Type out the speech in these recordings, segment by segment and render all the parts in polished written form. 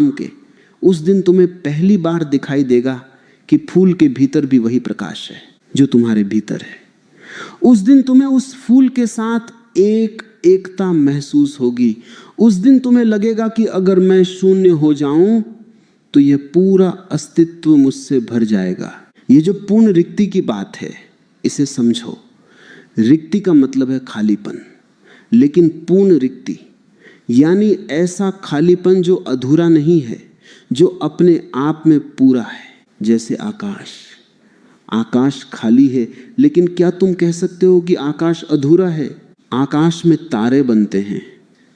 शाम के, उस दिन तुम्हें पहली बार दिखाई देगा कि फूल के भीतर भी वही प्रकाश है जो तुम्हारे भीतर है। उस दिन तुम्हें उस फूल के साथ एकता महसूस होगी। उस दिन तुम्हें लगेगा कि अगर मैं शून्य हो जाऊं तो यह पूरा अस्तित्व मुझसे भर जाएगा। ये जो पूर्ण रिक्ति की बात है, इसे समझो। रिक्ति का मतलब है खालीपन, लेकिन पूर्ण रिक्ति यानी ऐसा खालीपन जो अधूरा नहीं है, जो अपने आप में पूरा है। जैसे आकाश खाली है, लेकिन क्या तुम कह सकते हो कि आकाश अधूरा है? आकाश में तारे बनते हैं,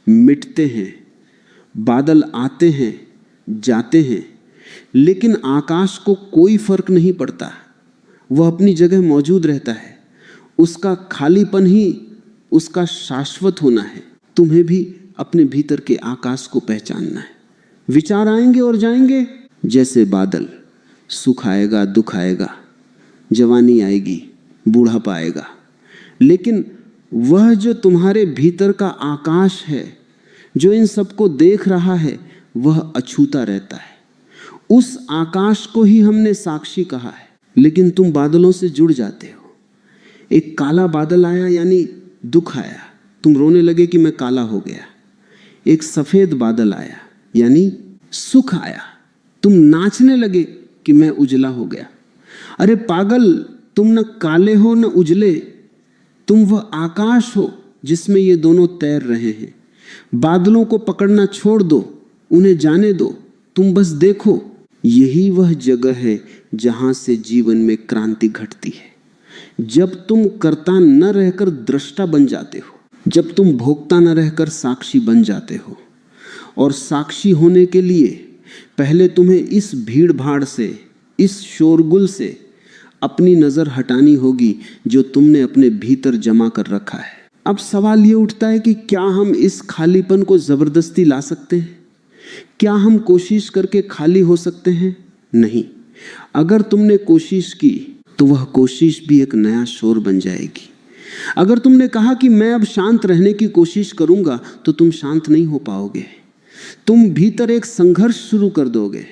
मिटते हैं, बादल आते हैं, जाते हैं, लेकिन आकाश को कोई फर्क नहीं पड़ता, वह अपनी जगह मौजूद रहता है। उसका खालीपन ही उसका शाश्वत होना है। तुम्हें भी अपने भीतर के आकाश को पहचानना है। विचार आएंगे और जाएंगे, जैसे बादल, सुख आएगा, दुख आएगा, जवानी आएगी, बूढ़ापा आएगा, लेकिन वह जो तुम्हारे भीतर का आकाश है, जो इन सबको देख रहा है, वह अछूता रहता है। उस आकाश को ही हमने साक्षी कहा है। लेकिन तुम बादलों से जुड़ जाते हो। एक काला बादल आया यानी दुख आया, तुम रोने लगे कि मैं काला हो गया। एक सफेद बादल आया यानी सुख आया, तुम नाचने लगे कि मैं उजला हो गया। अरे पागल, तुम न काले हो न उजले, तुम वह आकाश हो जिसमें ये दोनों तैर रहे हैं। बादलों को पकड़ना छोड़ दो, उन्हें जाने दो, तुम बस देखो। यही वह जगह है जहां से जीवन में क्रांति घटती है। जब तुम कर्ता न रहकर दृष्टा बन जाते हो, जब तुम भोक्ता न रहकर साक्षी बन जाते हो। और साक्षी होने के लिए पहले तुम्हें इस भीड़ भाड़ से, इस शोरगुल से अपनी नजर हटानी होगी जो तुमने अपने भीतर जमा कर रखा है। अब सवाल ये उठता है कि क्या हम इस खालीपन को जबरदस्ती ला सकते हैं? क्या हम कोशिश करके खाली हो सकते हैं? नहीं। अगर तुमने कोशिश की तो वह कोशिश भी एक नया शोर बन जाएगी। अगर तुमने कहा कि मैं अब शांत रहने की कोशिश करूंगा, तो तुम शांत नहीं हो पाओगे। तुम भीतर एक संघर्ष शुरू कर दोगे।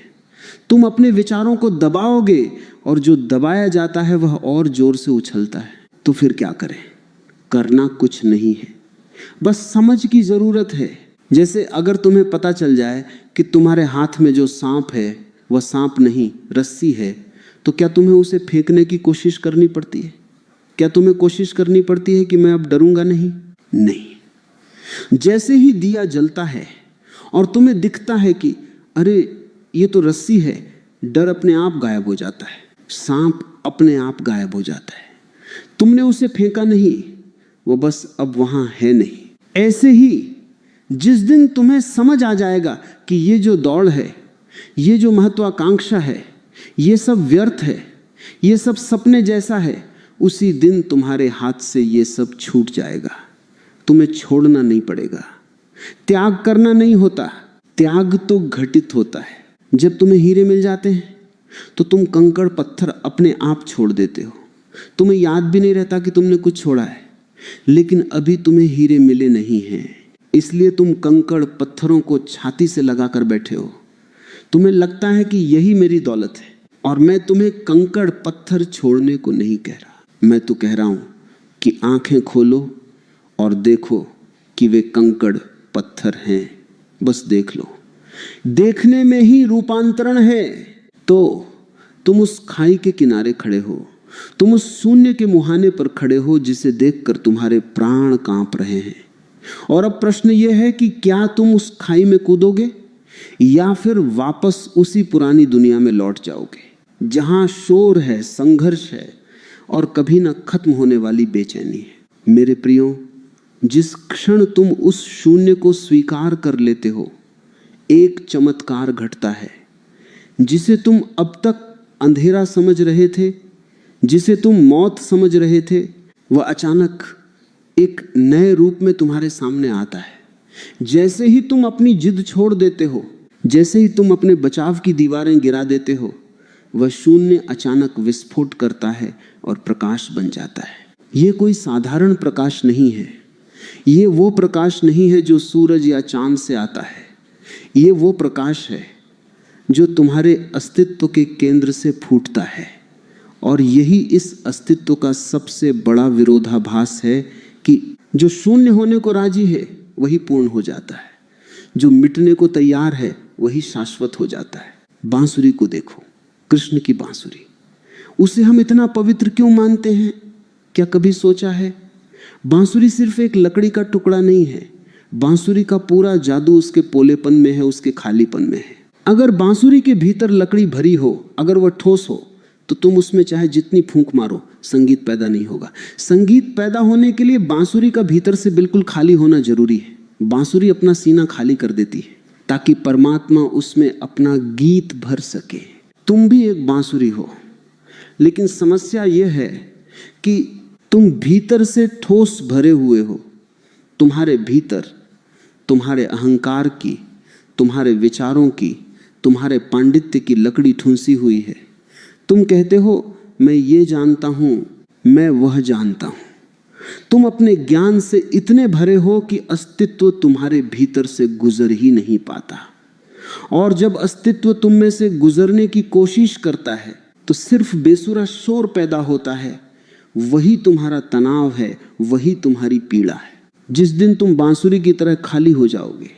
तुम अपने विचारों को दबाओगे, और जो दबाया जाता है वह और जोर से उछलता है। तो फिर क्या करें? करना कुछ नहीं है, बस समझ की जरूरत है। जैसे अगर तुम्हें पता चल जाए कि तुम्हारे हाथ में जो सांप है वह सांप नहीं, रस्सी है, तो क्या तुम्हें उसे फेंकने की कोशिश करनी पड़ती है? क्या तुम्हें कोशिश करनी पड़ती है कि मैं अब डरूंगा नहीं? नहीं। जैसे ही दिया जलता है और तुम्हें दिखता है कि अरे ये तो रस्सी है, डर अपने आप गायब हो जाता है, सांप अपने आप गायब हो जाता है। तुमने उसे फेंका नहीं, वो बस अब वहां है नहीं। ऐसे ही जिस दिन तुम्हें समझ आ जाएगा कि ये जो दौड़ है, ये जो महत्वाकांक्षा है, ये सब व्यर्थ है, ये सब सपने जैसा है, उसी दिन तुम्हारे हाथ से ये सब छूट जाएगा। तुम्हें छोड़ना नहीं पड़ेगा। त्याग करना नहीं होता, त्याग तो घटित होता है। जब तुम्हें हीरे मिल जाते हैं तो तुम कंकड़ पत्थर अपने आप छोड़ देते हो। तुम्हें याद भी नहीं रहता कि तुमने कुछ छोड़ा है। लेकिन अभी तुम्हें हीरे मिले नहीं हैं, इसलिए तुम कंकड़ पत्थरों को छाती से लगाकर बैठे हो। तुम्हें लगता है कि यही मेरी दौलत है, और मैं तुम्हें कंकड़ पत्थर छोड़ने को नहीं कह रहा। मैं तो कह रहा हूं कि आंखें खोलो और देखो कि वे कंकड़ पत्थर हैं। बस देख लो, देखने में ही रूपांतरण है। तो तुम उस खाई के किनारे खड़े हो, तुम उस शून्य के मुहाने पर खड़े हो जिसे देखकर तुम्हारे प्राण कांप रहे हैं। और अब प्रश्न यह है कि क्या तुम उस खाई में कूदोगे या फिर वापस उसी पुरानी दुनिया में लौट जाओगे, जहां शोर है, संघर्ष है और कभी न खत्म होने वाली बेचैनी है। मेरे प्रियो, जिस क्षण तुम उस शून्य को स्वीकार कर लेते हो, एक चमत्कार घटता है। जिसे तुम अब तक अंधेरा समझ रहे थे, जिसे तुम मौत समझ रहे थे, वह अचानक एक नए रूप में तुम्हारे सामने आता है। जैसे ही तुम अपनी जिद छोड़ देते हो, जैसे ही तुम अपने बचाव की दीवारें गिरा देते हो, वह शून्य अचानक विस्फोट करता है और प्रकाश बन जाता है। यह कोई साधारण प्रकाश नहीं है। ये वो प्रकाश नहीं है जो सूरज या चांद से आता है। ये वो प्रकाश है जो तुम्हारे अस्तित्व के केंद्र से फूटता है। और यही इस अस्तित्व का सबसे बड़ा विरोधाभास है कि जो शून्य होने को राजी है वही पूर्ण हो जाता है, जो मिटने को तैयार है वही शाश्वत हो जाता है। बांसुरी को देखो, कृष्ण की बांसुरी, उसे हम इतना पवित्र क्यों मानते हैं? क्या कभी सोचा है? बांसुरी सिर्फ एक लकड़ी का टुकड़ा नहीं है, बांसुरी का पूरा जादू उसके पोलेपन में है, उसके खालीपन में है। अगर बांसुरी के भीतर लकड़ी भरी हो, अगर वह ठोस हो, तो तुम उसमें चाहे जितनी फूंक मारो संगीत पैदा नहीं होगा। संगीत पैदा होने के लिए बांसुरी का भीतर से बिल्कुल खाली होना जरूरी है। बांसुरी अपना सीना खाली कर देती है ताकि परमात्मा उसमें अपना गीत भर सके। तुम भी एक बांसुरी हो, लेकिन समस्या यह है कि तुम भीतर से ठोस भरे हुए हो। तुम्हारे भीतर तुम्हारे अहंकार की, तुम्हारे विचारों की, तुम्हारे पांडित्य की लकड़ी ठूंसी हुई है। तुम कहते हो मैं ये जानता हूं, मैं वह जानता हूं। तुम अपने ज्ञान से इतने भरे हो कि अस्तित्व तुम्हारे भीतर से गुजर ही नहीं पाता। और जब अस्तित्व तुम में से गुजरने की कोशिश करता है तो सिर्फ बेसुरा शोर पैदा होता है। वही तुम्हारा तनाव है, वही तुम्हारी पीड़ा है। जिस दिन तुम बांसुरी की तरह खाली हो जाओगे,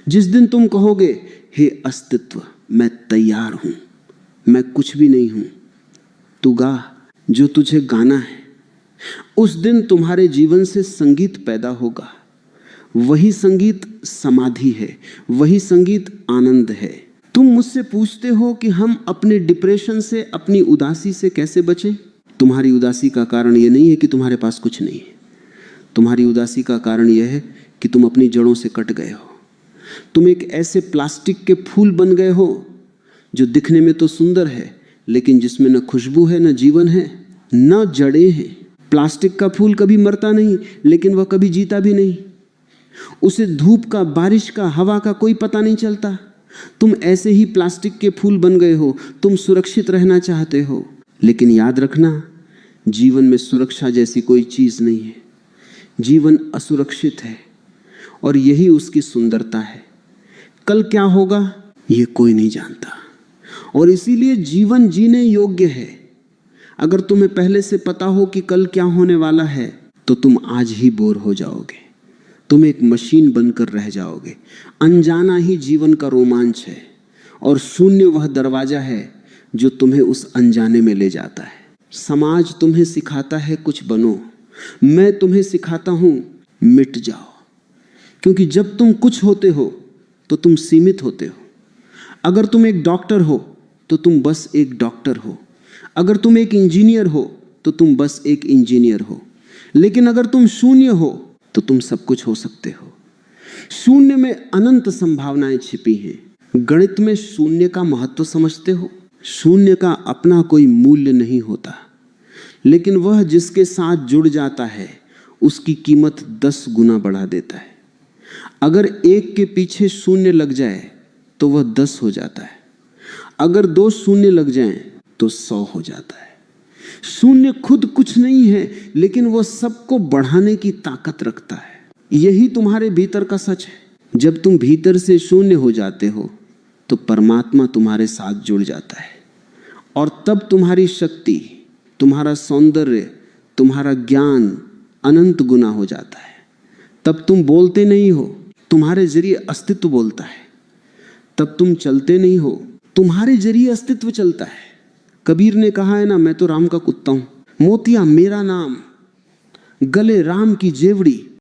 जिस दिन तुम कहोगे हे अस्तित्व मैं तैयार हूं, मैं कुछ भी नहीं हूं, तू गा जो तुझे गाना है, उस दिन तुम्हारे जीवन से संगीत पैदा होगा। वही संगीत समाधि है, वही संगीत आनंद है। तुम मुझसे पूछते हो कि हम अपने डिप्रेशन से, अपनी उदासी से कैसे बचें? तुम्हारी उदासी का कारण यह नहीं है कि तुम्हारे पास कुछ नहीं है। तुम्हारी उदासी का कारण यह है कि तुम अपनी जड़ों से कट गए हो। तुम एक ऐसे प्लास्टिक के फूल बन गए हो जो दिखने में तो सुंदर है, लेकिन जिसमें न खुशबू है, न जीवन है, न जड़ें हैं। प्लास्टिक का फूल कभी मरता नहीं, लेकिन वह कभी जीता भी नहीं। उसे धूप का, बारिश का, हवा का कोई पता नहीं चलता। तुम ऐसे ही प्लास्टिक के फूल बन गए हो। तुम सुरक्षित रहना चाहते हो, लेकिन याद रखना जीवन में सुरक्षा जैसी कोई चीज नहीं है। जीवन असुरक्षित है और यही उसकी सुंदरता है। कल क्या होगा ये कोई नहीं जानता, और इसीलिए जीवन जीने योग्य है। अगर तुम्हें पहले से पता हो कि कल क्या होने वाला है तो तुम आज ही बोर हो जाओगे। तुम एक मशीन बनकर रह जाओगे। अनजाना ही जीवन का रोमांच है, और शून्य वह दरवाजा है जो तुम्हें उस अनजाने में ले जाता है। समाज तुम्हें सिखाता है कुछ बनो, मैं तुम्हें सिखाता हूं मिट जाओ। क्योंकि जब तुम कुछ होते हो तो तुम सीमित होते हो। अगर तुम एक डॉक्टर हो तो तुम बस एक डॉक्टर हो। अगर तुम एक इंजीनियर हो तो तुम बस एक इंजीनियर हो। लेकिन अगर तुम शून्य हो तो तुम सब कुछ हो सकते हो। शून्य में अनंत संभावनाएं छिपी हैं। गणित में शून्य का महत्व समझते हो? शून्य का अपना कोई मूल्य नहीं होता, लेकिन वह जिसके साथ जुड़ जाता है उसकी कीमत 10 गुना बढ़ा देता है। अगर एक के पीछे शून्य लग जाए तो वह 10 हो जाता है। अगर 2 शून्य लग जाएं तो 100 हो जाता है। शून्य खुद कुछ नहीं है, लेकिन वह सबको बढ़ाने की ताकत रखता है। यही तुम्हारे भीतर का सच है। जब तुम भीतर से शून्य हो जाते हो तो परमात्मा तुम्हारे साथ जुड़ जाता है, और तब तुम्हारी शक्ति, तुम्हारा सौंदर्य, तुम्हारा ज्ञान अनंत गुना हो जाता है। तब तुम बोलते नहीं हो, तुम्हारे जरिए अस्तित्व बोलता है। तब तुम चलते नहीं हो, तुम्हारे जरिए अस्तित्व चलता है। कबीर ने कहा है ना, मैं तो राम का कुत्ता हूं। मोतिया मेरा नाम, गले राम की जेवड़ी।